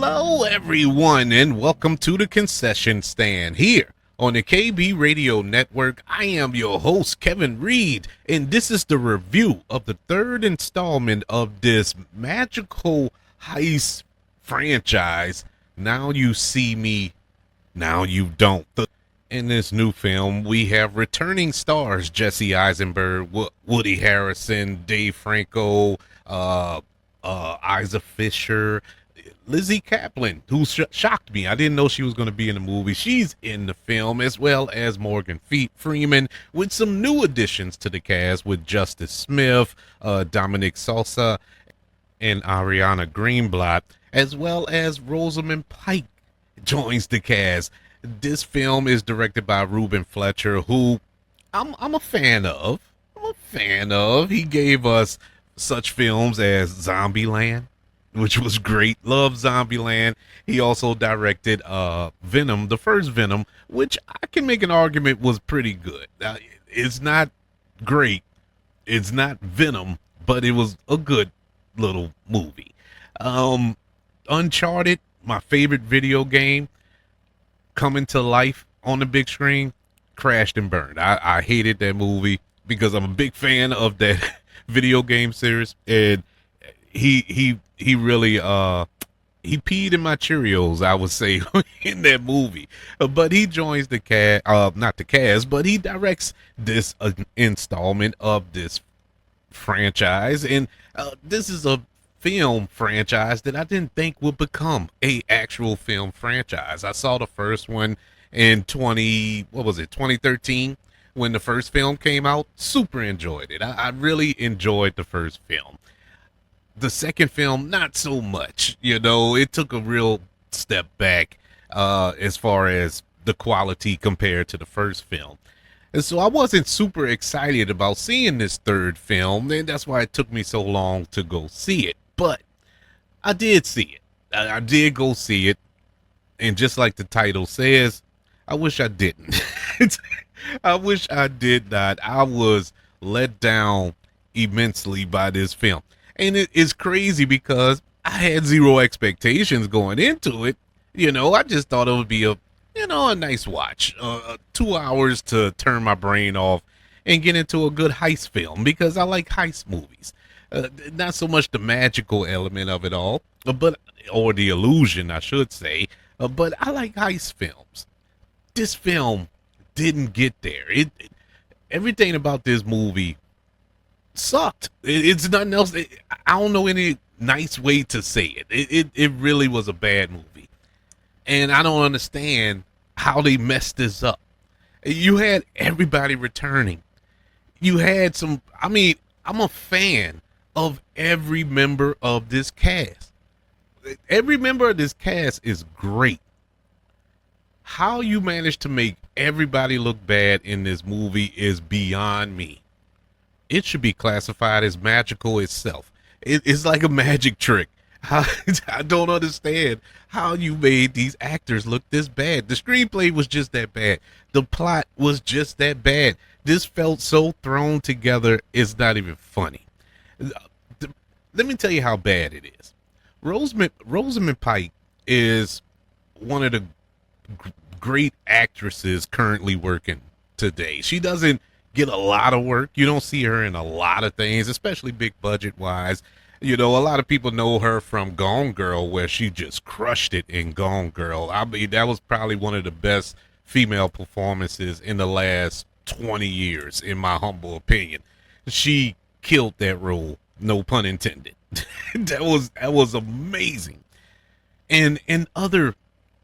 Hello, everyone, and welcome to the concession stand here on the KB Radio Network. I am your host, Kevin Reed, and this is the review of the third installment of this magical heist franchise. Now you see me, now you don't. In this new film, we have returning stars Jesse Eisenberg, Woody Harrelson, Dave Franco, Isla Fisher, Lizzy Caplan, who shocked me. I didn't know she was going to be in the movie. She's in the film, as well as Morgan Freeman, with some new additions to the cast with Justice Smith, Dominic Sessa, and Ariana Greenblatt, as well as Rosamund Pike joins the cast. This film is directed by Ruben Fleischer, who I'm a fan of. He gave us such films as Zombieland, which was great. Love Zombieland. He also directed Venom, the first Venom, which I can make an argument was pretty good. It's not great. It's not Venom, but it was a good little movie. Uncharted, my favorite video game, coming to life on the big screen, crashed and burned. I hated that movie because I'm a big fan of that video game series, and he really he peed in my Cheerios, I would say, in that movie. But he joins the cast, not the cast, but he directs this installment of this franchise, and this is a film franchise that I didn't think would become a actual film franchise. I saw the first one in 2013 when the first film came out. Super enjoyed it. I really enjoyed the first film. The second film, not so much. You know, it took a real step back as far as the quality compared to the first film. And so I wasn't super excited about seeing this third film, and that's why it took me so long to go see it. But I did see it. I did go see it. And just like the title says, I wish I didn't. I wish I did not. I was let down immensely by this film. And it is crazy because I had zero expectations going into it. You know, I just thought it would be a nice watch. 2 hours to turn my brain off and get into a good heist film because I like heist movies. Not so much the magical element of it all, or the illusion, I should say, but I like heist films. This film didn't get there. Everything about this movie sucked. It's nothing else. I don't know any nice way to say it. It really was a bad movie, and I don't understand how they messed this up. You had everybody returning. You had some. I mean, I'm a fan of every member of this cast. Every member of this cast is great. How you managed to make everybody look bad in this movie is beyond me. It should be classified as magical itself. It's like a magic trick. I don't understand how you made these actors look this bad. The screenplay was just that bad. The plot was just that bad. This felt so thrown together, it's not even funny. Let me tell you how bad it is. Rosamund Pike is one of the great actresses currently working today. She doesn't get a lot of work. You don't see her in a lot of things, especially big budget wise. You know, a lot of people know her from Gone Girl, where she just crushed it in Gone Girl. I mean, that was probably one of the best female performances in the last 20 years, in my humble opinion. She killed that role. No pun intended. that was amazing. And other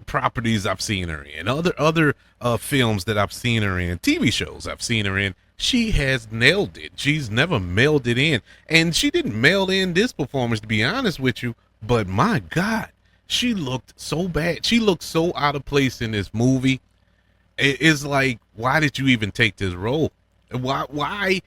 properties I've seen her in, other films that I've seen her in, TV shows I've seen her in, she has nailed it. She's never mailed it in. And she didn't mail in this performance, to be honest with you, but my God, she looked so bad. She looked so out of place in this movie. It's like, why did you even take this role? Why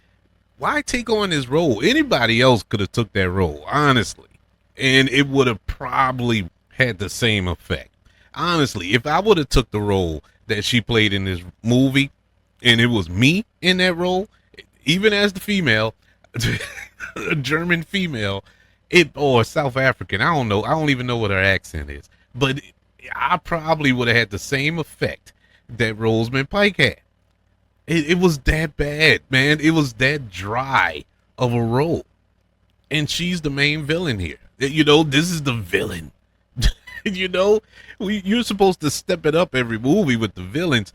take on this role? Anybody else could have took that role, honestly, and it would have probably had the same effect. Honestly, if I would have took the role that she played in this movie, and it was me in that role, even as the female, a German female, or South African, I don't know. I don't even know what her accent is. but I probably would have had the same effect that Rosamund Pike had. It was that bad, man. It was that dry of a role. And she's the main villain here. You know, this is the villain. You know, you're supposed to step it up every movie with the villains.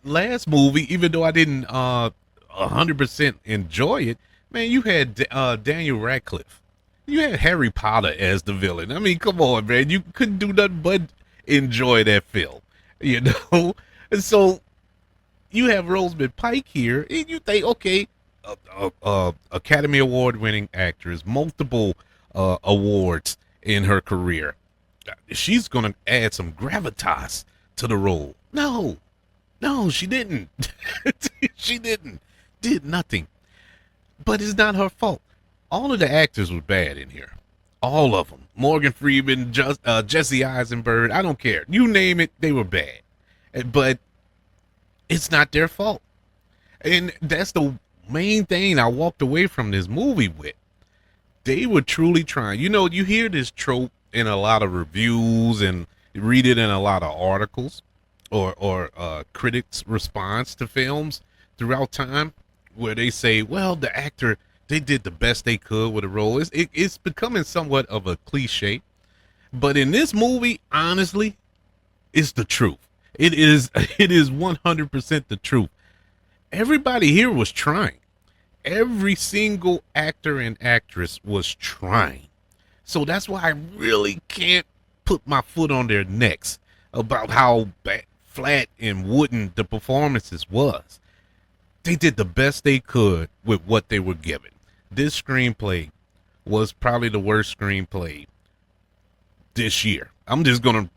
Last movie, even though I didn't 100% enjoy it, man, you had Daniel Radcliffe. You had Harry Potter as the villain. I mean, come on, man. You couldn't do nothing but enjoy that film, you know? And so you have Rosamund Pike here, and you think, okay, Academy Award winning actress, multiple awards in her career. She's going to add some gravitas to the role. No, she didn't. She didn't. Did nothing. But it's not her fault. All of the actors were bad in here. All of them. Morgan Freeman, Jesse Eisenberg, I don't care. You name it, they were bad. But it's not their fault. And that's the main thing I walked away from this movie with. They were truly trying. You know, you hear this trope in a lot of reviews and read it in a lot of articles or critics' response to films throughout time, where they say, well, the actor, they did the best they could with a role. It's becoming somewhat of a cliche. But in this movie, honestly, it's the truth. It is 100% the truth. Everybody here was trying. Every single actor and actress was trying. So that's why I really can't put my foot on their necks about how flat and wooden the performances was. They did the best they could with what they were given. This screenplay was probably the worst screenplay this year. I'm just going to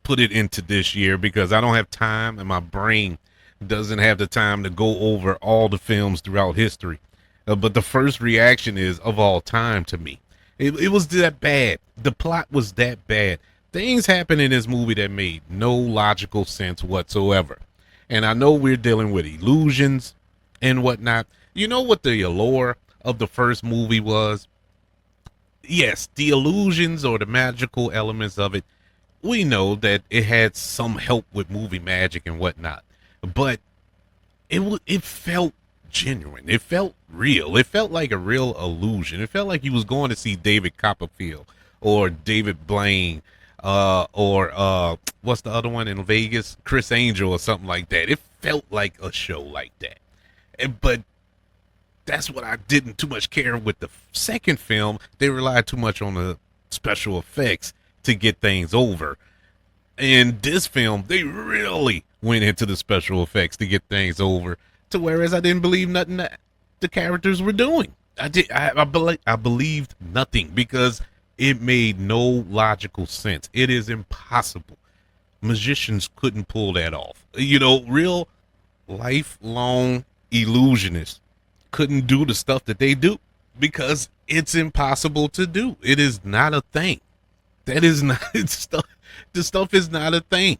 put it into this year because I don't have time and my brain doesn't have the time to go over all the films throughout history. But the first reaction is of all time to me. It was that bad. The plot was that bad. Things happened in this movie that made no logical sense whatsoever. And I know we're dealing with illusions and whatnot. You know what the allure of the first movie was? Yes, the illusions or the magical elements of it. We know that it had some help with movie magic and whatnot. But it felt genuine. It felt real. It felt like a real illusion. It felt like you was going to see David Copperfield or David Blaine or what's the other one in Vegas? Chris Angel or something like that. It felt like a show like that. But that's what I didn't too much care with the second film. They relied too much on the special effects to get things over. In this film, they really went into the special effects to get things over. To whereas I didn't believe nothing that the characters were doing. I believed nothing because it made no logical sense. It is impossible. Magicians couldn't pull that off. You know, real lifelong illusionists couldn't do the stuff that they do because it's impossible to do. It is not a thing. That is not stuff. The stuff is not a thing.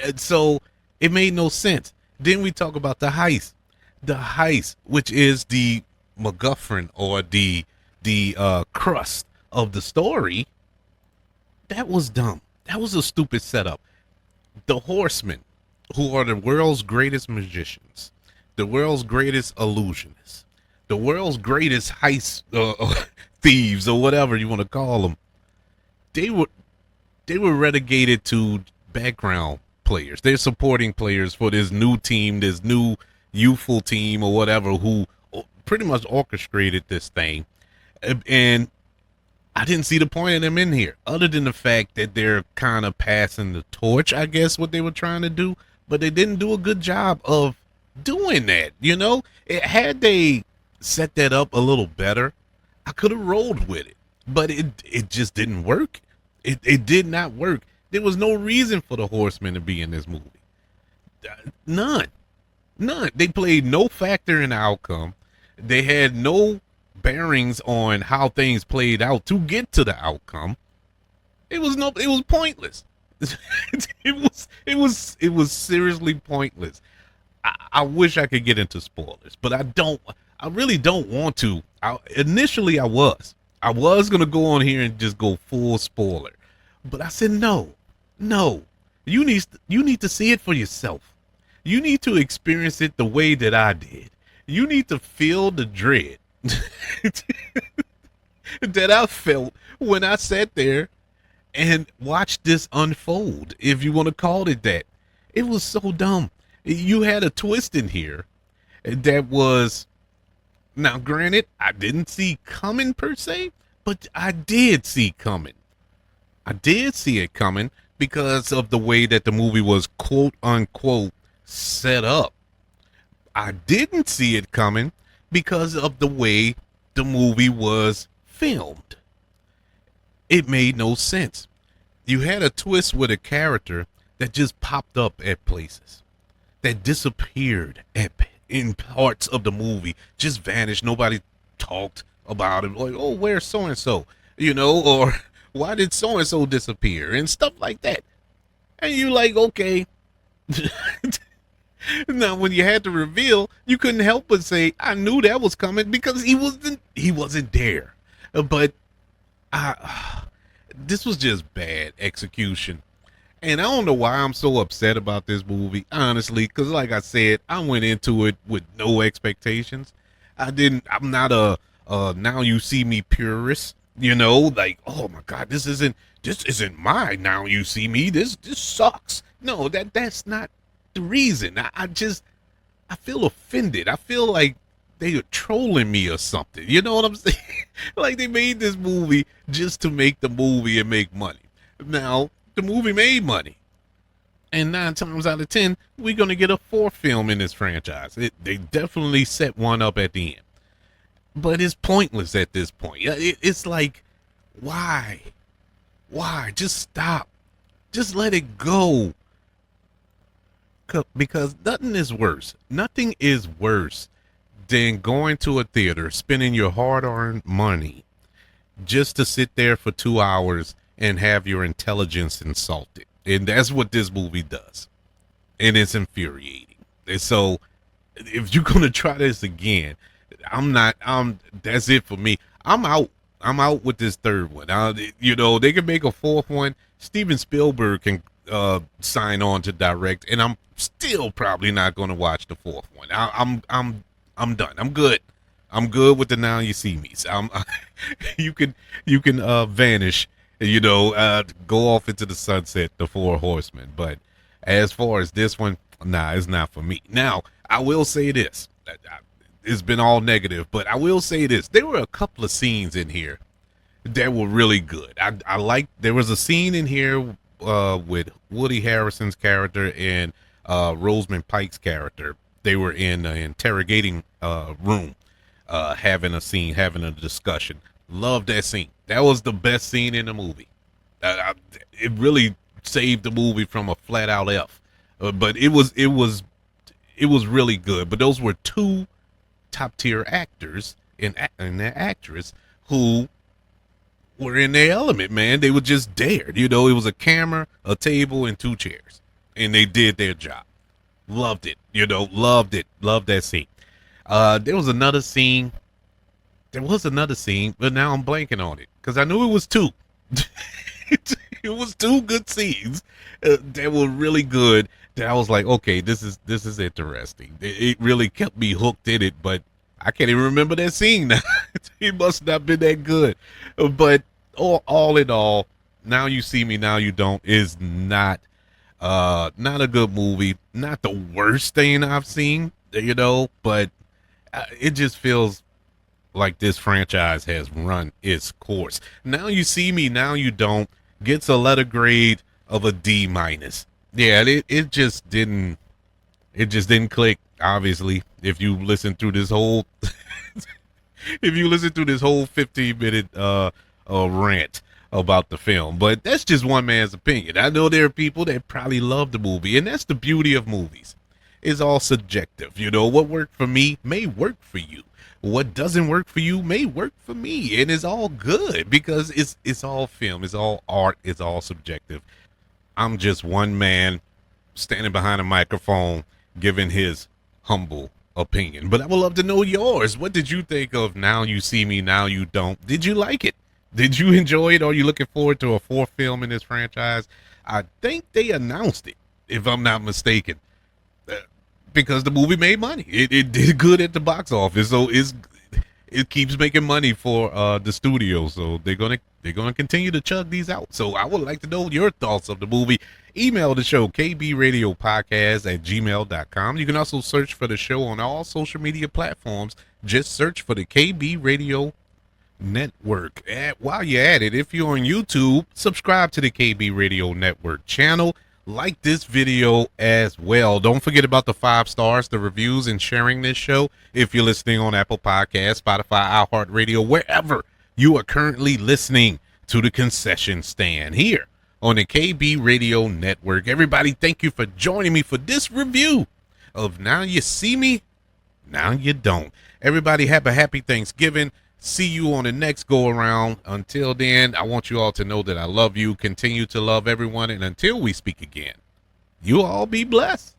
And so it made no sense. Then we talk about the heist. The heist, which is the MacGuffin or the crust of the story, that was dumb. That was a stupid setup. The Horsemen, who are the world's greatest magicians, the world's greatest illusionists, the world's greatest heist thieves or whatever you want to call them, they were relegated to background players. They're supporting players for this new team, this new youthful team or whatever, who pretty much orchestrated this thing. And I didn't see the point of them in here, other than the fact that they're kind of passing the torch, I guess, what they were trying to do. But they didn't do a good job of doing that, you know? Had they set that up a little better, I could have rolled with it. But it just didn't work. It did not work. There was no reason for the Horsemen to be in this movie. None. They played no factor in the outcome. They had no bearings on how things played out to get to the outcome. It was pointless. it was seriously pointless. I wish I could get into spoilers, but I really don't want to. Initially I was going to go on here and just go full spoiler, but I said no. No, you need to see it for yourself. You need to experience it the way that I did. You need to feel the dread that I felt when I sat there and watched this unfold, if you want to call it that. It was so dumb. You had a twist in here that was, now granted, I didn't see coming per se, but I did see coming. I did see it coming because of the way that the movie was quote unquote set up. I didn't see it coming because of the way the movie was filmed. It made no sense. You had a twist with a character that just popped up at places, that disappeared in parts of the movie, just vanished. Nobody talked about it. Like, oh, where's so and so? Or why did so and so disappear and stuff like that. And you like, okay. Now, when you had to reveal, you couldn't help but say, I knew that was coming because he wasn't there. But this was just bad execution. And I don't know why I'm so upset about this movie, honestly, because like I said, I went into it with no expectations. I'm not a Now You See Me purist, like, oh my God, this isn't my Now You See Me. This sucks. No, that's not the reason. I feel offended. I feel like they are trolling me or something. You know what I'm saying? Like they made this movie just to make the movie and make money. Now, the movie made money. And 9 times out of 10, we're going to get a 4th film in this franchise. They definitely set one up at the end. But it's pointless at this point. It's like, why? Why? Just stop. Just let it go. Because nothing is worse. Nothing is worse than going to a theater, spending your hard-earned money just to sit there for 2 hours and have your intelligence insulted. And that's what this movie does. And it's infuriating. And so if you're going to try this again, that's it for me. I'm out. I'm out with this 3rd one. They can make a 4th one. Steven Spielberg can sign on to direct, and I'm still probably not going to watch the 4th one. I'm done. I'm good. I'm good with the Now You See Me's. You can vanish, go off into the sunset, the Four Horsemen. But as far as this one, nah, it's not for me. Now, I will say this. It's been all negative, but I will say this. There were a couple of scenes in here that were really good. There was a scene in here with Woody Harrelson's character and Rosamund Pike's character. They were in an interrogating room, having a discussion. Loved that scene. That was the best scene in the movie. It really saved the movie from a flat out F. But it was really good. But those were 2 top tier actors and their actress who were in their element, man. They were just there. It was a camera, a table, and 2 chairs. And they did their job. Loved it. Loved it. Loved that scene. There was another scene, but now I'm blanking on it because I knew it was 2. It was 2 good scenes that were really good. That I was like, okay, this is interesting. It really kept me hooked in it, but I can't even remember that scene now. It must not have been that good. But all in all, Now You See Me, Now You Don't is not a good movie. Not the worst thing I've seen, but it just feels like this franchise has run its course. Now You See Me, Now You Don't gets a letter grade of a D-. Yeah, it just didn't click, obviously. If you listen through this whole 15-minute rant about the film. But that's just one man's opinion. I know there are people that probably love the movie, and that's the beauty of movies. It's all subjective. What worked for me may work for you. What doesn't work for you may work for me, and it's all good because it's all film, it's all art, it's all subjective. I'm just one man standing behind a microphone giving his humble opinion. But I would love to know yours. What did you think of Now You See Me, Now You Don't? Did you like it? Did you enjoy it? Or are you looking forward to a fourth film in this franchise? I think they announced it, if I'm not mistaken, uh, because the movie made money. It did good at the box office, so it keeps making money for the studio. So they're gonna continue to chug these out. So I would like to know your thoughts of the movie. Email the show kbradiopodcast@gmail.com. You can also search for the show on all social media platforms. Just search for the KB Radio Network. While you're at it, if you're on YouTube, subscribe to the KB Radio Network channel. Like this video as well. Don't forget about the 5 stars, the reviews, and sharing this show. If you're listening on Apple Podcasts, Spotify, iHeartRadio, wherever you are currently listening to the concession stand here on the KB Radio Network. Everybody, thank you for joining me for this review of Now You See Me, Now You Don't. Everybody have a happy Thanksgiving. See you on the next go around. Until then, I want you all to know that I love you. Continue to love everyone. And until we speak again, you all be blessed.